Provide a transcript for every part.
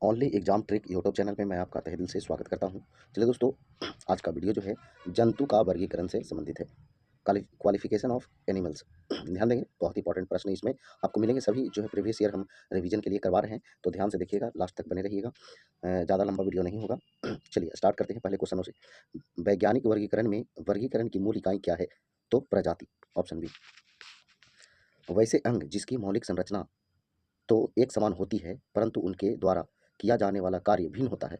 Only exam trick YouTube channel पे मैं आपका तहे दिल से स्वागत करता हूं। चलिए दोस्तों, आज का वीडियो जो है जंतु का वर्गीकरण से संबंधित है। Qualification of animals. ध्यान देंगे, बहुत इंपॉर्टेंट प्रश्न इसमें आपको मिलेंगे। सभी जो है प्रीवियस ईयर हम रिवीजन के लिए करवा रहे हैं, तो ध्यान से देखिएगा, लास्ट तक बने रहिएगा। ज़्यादा लंबा वीडियो नहीं होगा। चलिए स्टार्ट करते हैं पहले क्वेश्चनों से। वैज्ञानिक वर्गीकरण में वर्गीकरण की मूल इकाई क्या है? तो प्रजाति, ऑप्शन बी। वैसे अंग जिसकी मौलिक संरचना तो एक समान होती है, परंतु उनके द्वारा किया जाने वाला कार्य भिन्न होता है,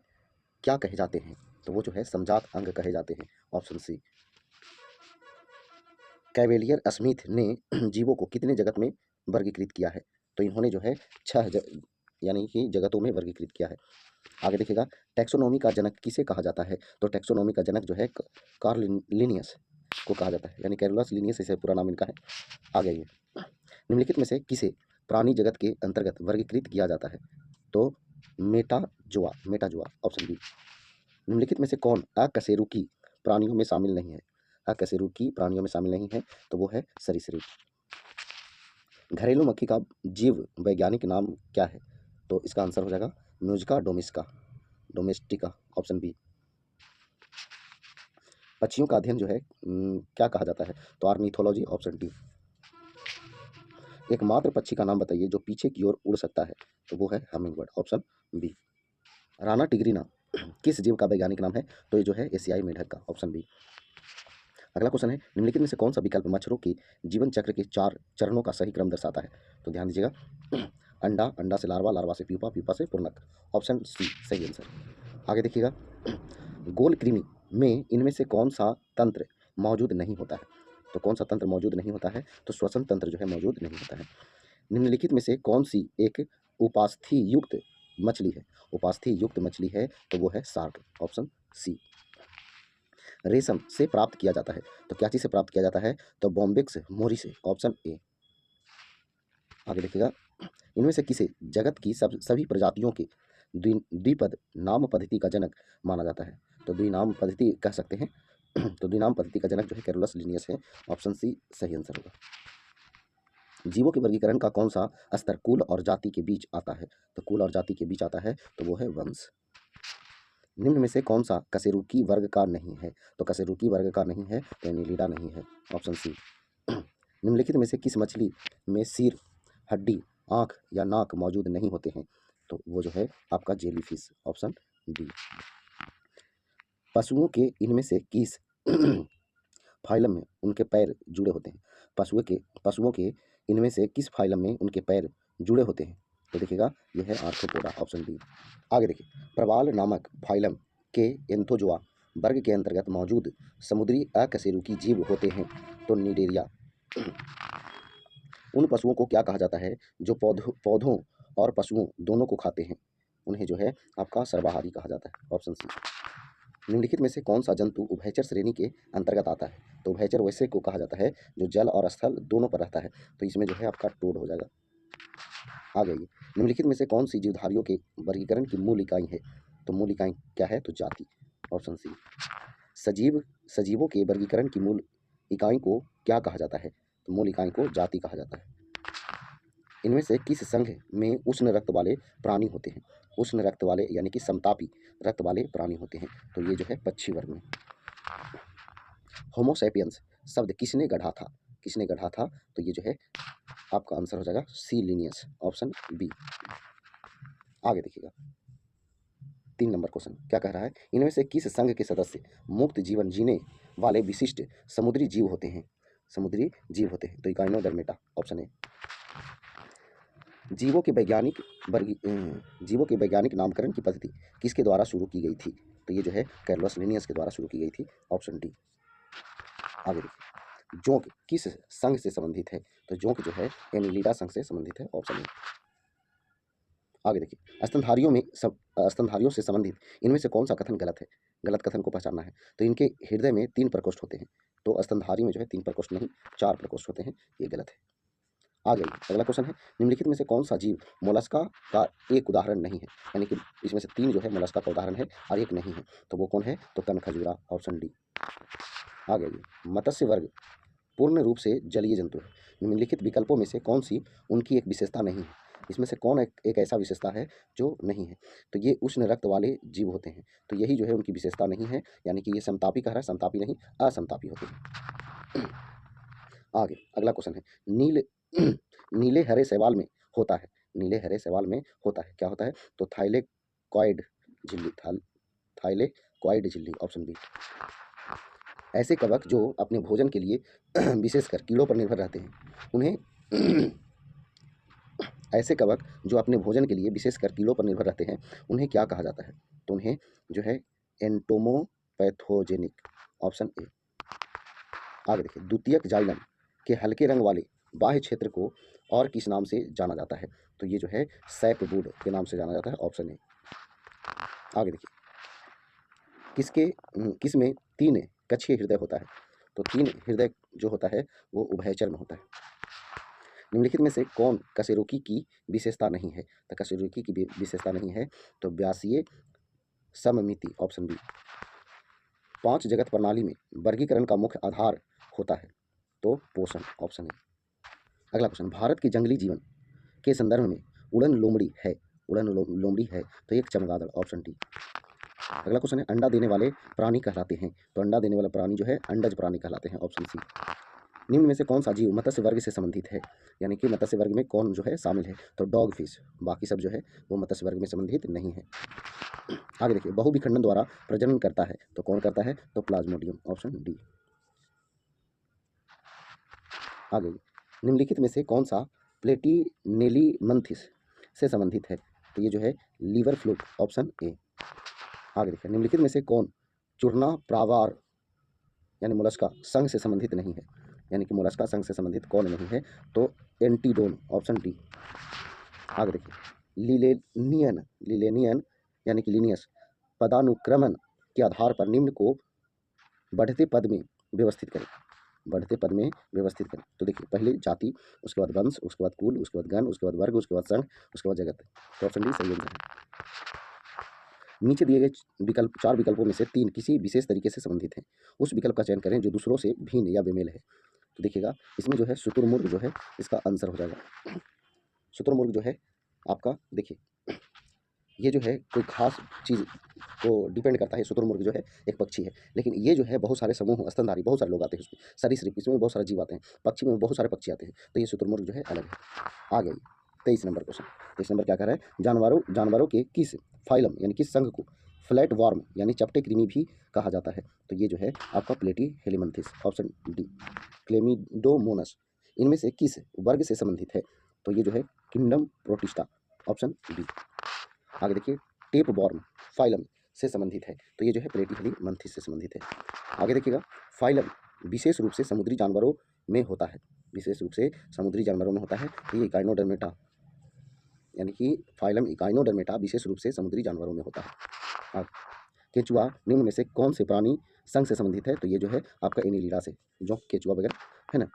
क्या कहे जाते हैं? तो वो जो है समजात अंग कहे जाते हैं, ऑप्शन सी। कैवेलियर स्मिथ ने जीवों को कितने जगत में वर्गीकृत किया है? तो इन्होंने जो है यानी कि जगतों में वर्गीकृत किया है। आगे देखिएगा, टैक्सोनॉमी का जनक किसे कहा जाता है? तो टैक्सोनॉमी का जनक जो है कार्ल लिनियस को कहा जाता है, यानी कैरोलस लिनियस, इसे पूरा नाम इनका है। आगे ये निम्नलिखित में से किसे प्राणी जगत के अंतर्गत वर्गीकृत किया जाता है? तो मेटाजोआ, ऑप्शन बी। निम्नलिखित में से कौन अकशेरुकी प्राणियों में शामिल नहीं है? अकशेरुकी प्राणियों में शामिल नहीं है, तो वो है सरीसृप। घरेलू मक्खी का जीव वैज्ञानिक नाम क्या है? तो इसका आंसर हो जाएगा म्यूजिका डोमेस्टिका, ऑप्शन बी। पक्षियों का अध्ययन जो है क्या कहा जाता है? तो ऑर्निथोलॉजी, ऑप्शन डी। एकमात्र पक्षी का नाम बताइए जो पीछे की ओर उड़ सकता है? तो वो है hummingbird, option B. Rana tigrina किस जीव का वैज्ञानिक नाम है? तो ये जो है एशियाई मेंढक का, ऑप्शन बी। अगला क्वेश्चन है, निम्नलिखित में से कौन सा विकल्प मच्छरों के जीवन चक्र के 4 चरणों का सही क्रम दर्शाता है? तो ध्यान दीजिएगा, अंडा, अंडा से लार्वा, लार्वा से प्यूपा, प्यूपा से पूर्णक, ऑप्शन सी सही आंसर। आगे देखिएगा, गोल कृमि में इनमें से कौन सा तंत्र मौजूद नहीं होता है? तो कौन सा तंत्र मौजूद नहीं होता है? तो श्वसन तंत्र जो है मौजूद नहीं होता है। निम्नलिखित में से कौन सी एक उपास्थि युक्त मछली है? उपास्थि युक्त मछली है तो वो है शार्क, ऑप्शन सी। रेशम से प्राप्त किया जाता है, तो क्या चीज से प्राप्त किया जाता है? तो बॉम्बिक्स मोरी से, ऑप्शन ए। आगे देखिएगा, इनमें से किसे जगत की सभी प्रजातियों के द्विपद नाम पद्धति का जनक माना जाता है? तो द्विनाम पद्धति कह सकते हैं। तो द्विनाम पद्धति का जनक जो है कैरोलस लिनियस है, ऑप्शन सी सही आंसर होगा। जीवों के वर्गीकरण का कौन सा स्तर कुल और जाति के बीच आता है? तो कुल और जाति के बीच आता है, तो वो है वंश। निम्न में से कौन सा कशेरुकी वर्ग का नहीं है? तो कशेरुकी वर्ग का नहीं है तो एनिलिडा नहीं है, ऑप्शन सी। निम्नलिखित में से किस मछली में सिर, हड्डी, आंख या नाक मौजूद नहीं होते हैं? तो वो जो है आपका जेलीफिश, ऑप्शन डी। पशुओं के इनमें से किस फाइलम में उनके पैर जुड़े होते हैं? पशुओं के इनमें से किस फाइलम में उनके पैर जुड़े होते हैं? तो देखिएगा, यह है आर्थ्रोपोडा, ऑप्शन बी। आगे देखिए, प्रवाल नामक फाइलम के एंथोजोआ वर्ग के अंतर्गत मौजूद समुद्री अकशेरुकी जीव होते हैं? तो निडेरिया। उन पशुओं को क्या कहा जाता है जो पौधों और पशुओं दोनों को खाते हैं? उन्हें जो है आपका सर्वाहारी कहा जाता है, ऑप्शन सी। निम्नलिखित में से कौन सा जंतु उभयचर श्रेणी के अंतर्गत आता है? तो उभयचर वैसे को कहा जाता है जो जल और स्थल दोनों पर रहता है, तो इसमें जो है आपका टोड हो जाएगा। आ गई, निम्नलिखित में से कौन सी जीवधारियों के वर्गीकरण की मूल इकाई है? तो मूल इकाई क्या है? तो जाति, ऑप्शन सी। सजीवों के वर्गीकरण की मूल इकाई को क्या कहा जाता है? तो मूल इकाई को जाति कहा जाता है। इनमें से किस संघ में उष्ण रक्त वाले प्राणी होते हैं? उष्ण रक्त वाले यानी कि समतापी रक्त वाले प्राणी होते हैं, तो ये जो है पक्षी वर्ग में। होमोसैपियंस शब्द किसने गढ़ा था? किसने गढ़ा था? तो ये जो है आपका आंसर हो जाएगा सी लिनियस, ऑप्शन बी। आगे देखिएगा, 3 नंबर क्वेश्चन क्या कह रहा है, इनमें से किस संघ के सदस्य मुक्त जीवन जीने वाले विशिष्ट समुद्री जीव होते हैं? समुद्री जीव होते हैं, तो इकाइनोडर्मेटा, ऑप्शन ए। जीवों के वैज्ञानिक नामकरण की पद्धति किसके द्वारा शुरू की गई थी? तो ये जो है कैरोलस लिनियस के द्वारा शुरू की गई थी, ऑप्शन डी। आगे देखिए, जोंक किस संघ से संबंधित है? तो जोंक जो है एनिलिडा संघ से संबंधित है, ऑप्शन ए। आगे देखिए, स्तनधारियों से संबंधित इनमें से कौन सा कथन गलत है? गलत कथन को पहचानना है। तो इनके हृदय में 3 प्रकोष्ठ होते हैं, तो स्तनधारी में जो है 3 प्रकोष्ठ नहीं 4 प्रकोष्ठ होते हैं, ये गलत है। आ गई, अगला क्वेश्चन है, निम्नलिखित में से कौन सा जीव मोलस्का का एक उदाहरण नहीं है? यानी कि इसमें से 3 जो है मोलस्का का उदाहरण है और एक नहीं है, तो वो कौन है? तो कनखजूरा, ऑप्शन डी। आ गई, मत्स्य वर्ग पूर्ण रूप से जलीय जंतु है, निम्नलिखित विकल्पों में से कौन सी उनकी एक विशेषता नहीं है? इसमें से कौन एक ऐसा विशेषता है जो नहीं है? तो ये उष्ण रक्त वाले जीव होते हैं, तो यही जो है उनकी विशेषता नहीं है, यानी कि ये समतापी कह रहा है, समतापी नहीं, असमतापी होते हैं। आगे अगला क्वेश्चन है, नील नीले हरे शैवाल में होता है, नीले हरे शैवाल में होता है, क्या होता है? तो थाइलेकॉइड झिल्ली, थाइलेकॉइड झिल्ली, ऑप्शन बी। ऐसे कवक जो अपने भोजन के लिए विशेषकर कीड़ों पर निर्भर रहते हैं, उन्हें ऐसे कवक जो अपने भोजन के लिए विशेषकर कीड़ों पर निर्भर रहते हैं, उन्हें क्या कहा जाता है? तो उन्हें जो है एंटोमोपैथोजेनिक, ऑप्शन ए। आगे देखिए, द्वितीयक जाइलम के हल्के रंग वाले बाह्य क्षेत्र को और किस नाम से जाना जाता है? तो ये जो है सैपवुड के नाम से जाना जाता है, ऑप्शन ए। आगे देखिए, किस में 3 कक्षीय हृदय होता है? तो 3 हृदय जो होता है वो उभयचर में होता है। निम्नलिखित में से कौन कशेरुकी की विशेषता नहीं है? तो कशेरुकी की विशेषता नहीं है तो व्यासीय सममिति, ऑप्शन बी। 5 जगत प्रणाली में वर्गीकरण का मुख्य आधार होता है, तो पोषण, ऑप्शन है। अगला क्वेश्चन, भारत की जंगली जीवन के संदर्भ में उड़न लोमड़ी है, लोमड़ी है, तो एक चमगादड़, ऑप्शन डी। अगला क्वेश्चन है, अंडा देने वाले प्राणी कहलाते हैं, तो अंडा देने वाला प्राणी जो है अंडज प्राणी कहलाते हैं, ऑप्शन सी। निम्न में से कौन सा जीव मत्स्य वर्ग से संबंधित है, यानी कि मत्स्य वर्ग में कौन जो है शामिल है? तो डॉग फिश, बाकी सब जो है वो मत्स्य वर्ग में संबंधित नहीं है। आगे देखिए, बहुविखंडन द्वारा प्रजनन करता है, तो कौन करता है? तो प्लाज्मोडियम, ऑप्शन डी। आगे, निम्नलिखित में से कौन सा प्लेटिनेलिमंथिस से संबंधित है? तो ये जो है लीवर फ्लूक, ऑप्शन ए। आगे देखिए, निम्नलिखित में से कौन चूर्णा प्रावार यानी मोलस्का संघ से संबंधित नहीं है, यानी कि मोलस्का संघ से संबंधित कौन नहीं है? तो एंटीडोन, ऑप्शन डी। आगे देखिए, लिलेनियन यानी कि लिनियस पदानुक्रमण के आधार पर निम्न को बढ़ते पद में व्यवस्थित करें, बढ़ते पद में व्यवस्थित करें। तो देखिए, पहले जाति, उसके बाद वंश, उसके बाद कुल, उसके बाद गण, उसके बाद वर्ग, उसके बाद संघ, उसके बाद जगत, तो ऑप्शन डी सही आंसर है। नीचे दिए गए विकल्प 4 विकल्पों में से 3 किसी विशेष तरीके से संबंधित हैं, उस विकल्प का चयन करें जो दूसरों से भिन्न या बेमेल है। तो देखिएगा, इसमें जो है शुतुरमुर्ग जो है इसका आंसर हो जाएगा। शुतुरमुर्ग जो है आपका, देखिए ये जो है कोई खास चीज़ को डिपेंड करता है। शुतुरमुर्ग जो है एक पक्षी है, लेकिन ये जो है बहुत सारे समूह स्तनधारी, बहुत सारे लोग आते हैं उसमें, सरीसृप इसमें बहुत सारे जीव आते हैं, पक्षी में बहुत सारे पक्षी आते हैं, तो ये शुतुरमुर्ग जो है अलग है। आ गई 23 नंबर क्वेश्चन। 23 नंबर क्या कह रहा है, जानवरों के किस फाइलम यानी किस संघ को फ्लैट वार्म यानी चपटे कृमि भी कहा जाता है? तो ये जो है आपका प्लेटी हेलिमंथिस, ऑप्शन डी। क्लेमिडोमोनस इनमें से किस वर्ग से संबंधित है? तो ये जो है किंगडम प्रोटिस्टा, ऑप्शन बी। आगे देखिए, टेप वॉर्म फाइलम से संबंधित है, तो ये जो है प्लेटी हेलिमंथिस से संबंधित है। आगे देखिएगा, फाइलम विशेष रूप से समुद्री जानवरों में होता है, विशेष रूप से समुद्री जानवरों में होता है, तो ये इकाइनोडर्मेटा यानी कि फाइलम इकाइनोडर्मेटा विशेष रूप से समुद्री जानवरों में होता है। अब केचुआ निम्न में से कौन से प्राणी संघ से संबंधित है? तो ये जो है आपका एनिलिडा से, जो केचुआ वगैरह है ना।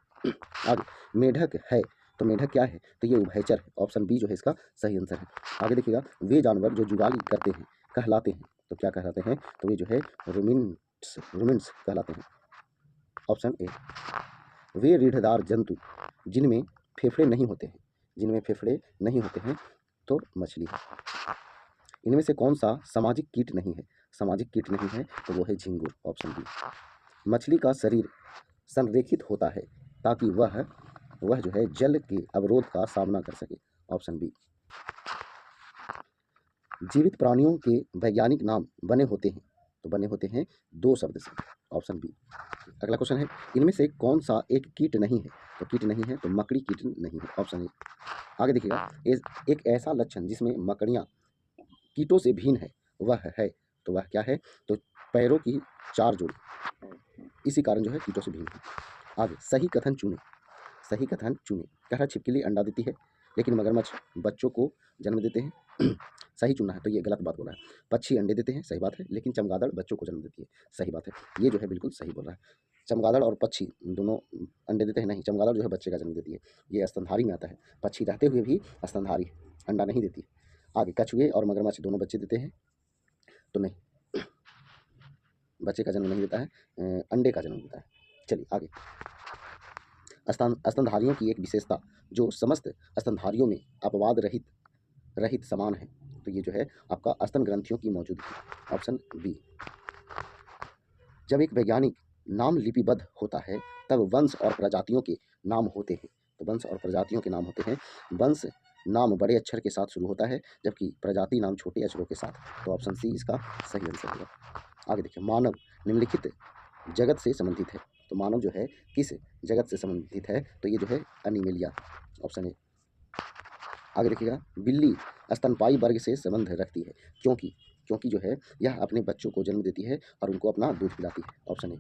आगे, मेढक है, तो मेढक क्या है? तो ये उभयचर है, ऑप्शन बी जो है इसका सही आंसर है। आगे देखिएगा, वे जानवर जो जुगाली करते हैं कहलाते हैं, तो क्या कहलाते हैं? तो ये जो है रूमिन्स कहलाते हैं, ऑप्शन ए। वे रीढ़दार जंतु जिनमें फेफड़े नहीं होते हैं, जिनमें फेफड़े नहीं होते हैं, तो मछली है। इनमें से कौन सा सामाजिक कीट नहीं है? सामाजिक कीट नहीं है तो वो है झिंगुर, ऑप्शन बी। मछली का शरीर संरेखित होता है ताकि वह जो है जल के अवरोध का सामना कर सके, ऑप्शन बी। जीवित प्राणियों के वैज्ञानिक नाम बने होते हैं, तो बने होते हैं 2 शब्द से, ऑप्शन बी। अगला क्वेश्चन है, इनमें से कौन सा एक कीट नहीं है? तो कीट नहीं है तो मकड़ी कीट नहीं है, ऑप्शन ए। आगे देखिएगा, एक ऐसा लक्षण जिसमें मकड़ियाँ कीटों से भिन्न है वह है, तो वह क्या है? तो पैरों की 4 जोड़ी, इसी कारण जो है कीटों से भिन्न है। आगे, सही कथन चुने, सही कथन चुने। कह रहा, छिपकली अंडा देती है लेकिन मगरमच्छ बच्चों को जन्म देते हैं। सही चुनना है, तो ये गलत बात बोला है। पक्षी अंडे देते हैं, सही बात है, लेकिन चमगादड़ बच्चों को जन्म देती है, सही बात है। ये जो है बिल्कुल सही बोल रहा है। चमगादड़ और पक्षी दोनों अंडे देते हैं, नहीं, चमगादड़ जो है बच्चे का जन्म देती है, ये स्तनधारी में आता है। पक्षी रहते हुए भी स्तनधारी है, अंडा नहीं देती है। आगे, कछुए और मगरमच्छ दोनों बच्चे देते हैं, तो नहीं, बच्चे का जन्म नहीं देता है, अंडे का जन्म देता है। चलिए आगे, स्तनधारियों की एक विशेषता जो समस्त स्तनधारियों में अपवाद रहित रहित समान है। तो ये जो है आपका स्तन ग्रंथियों की मौजूदगी, ऑप्शन बी। जब एक वैज्ञानिक नाम लिपिबद्ध होता है तब वंश और प्रजातियों के नाम होते हैं। तो वंश और प्रजातियों के नाम होते हैं। वंश नाम बड़े अक्षर के साथ शुरू होता है जबकि प्रजाति नाम छोटे अक्षरों के साथ। तो ऑप्शन सी इसका सही आंसर होगा। आगे देखिए, मानव निम्नलिखित जगत से संबंधित है। तो मानव जो है किस जगत से संबंधित है? तो ये जो है एनिमेलिया, ऑप्शन ए। आगे देखिएगा, बिल्ली स्तनपायी वर्ग से संबंध रखती है क्योंकि क्योंकि जो है यह अपने बच्चों को जन्म देती है और उनको अपना दूध पिलाती है, ऑप्शन ए।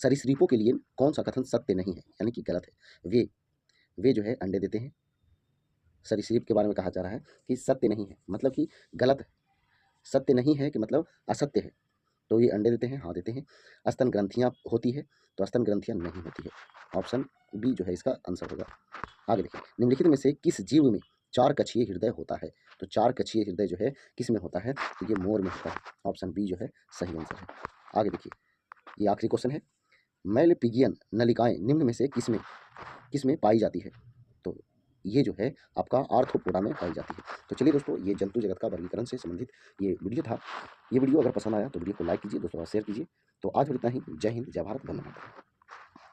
सरीसृपों के लिए कौन सा कथन सत्य नहीं है यानी कि गलत है? वे जो है अंडे देते हैं। सरीसृप के बारे में कहा जा रहा है कि सत्य नहीं है मतलब कि गलत है। सत्य नहीं है कि मतलब असत्य है। तो ये अंडे देते हैं, हाँ देते हैं। स्तन ग्रंथियाँ होती है, तो स्तन ग्रंथियाँ नहीं होती है, ऑप्शन बी जो है इसका आंसर होगा। आगे देखिए, निम्नलिखित में से किस जीव में चार कक्षीय हृदय होता है? तो चार कक्षीय हृदय जो है किस में होता है? तो ये मोर में होता है, ऑप्शन बी जो है सही आंसर है। आगे देखिए, ये आखिरी क्वेश्चन है, मैलपिगियन नलिकाएं निम्न में से किस में पाई जाती है? तो ये जो है आपका आर्थ्रोपोडा में पाई जाती है। तो चलिए दोस्तों, ये जंतु जगत का वर्गीकरण से संबंधित ये वीडियो था। ये वीडियो अगर पसंद आया तो वीडियो को लाइक कीजिए, दोस्तों शेयर कीजिए। तो आज और इतना ही। जय हिंद, जय भारत, वंदे मातरम।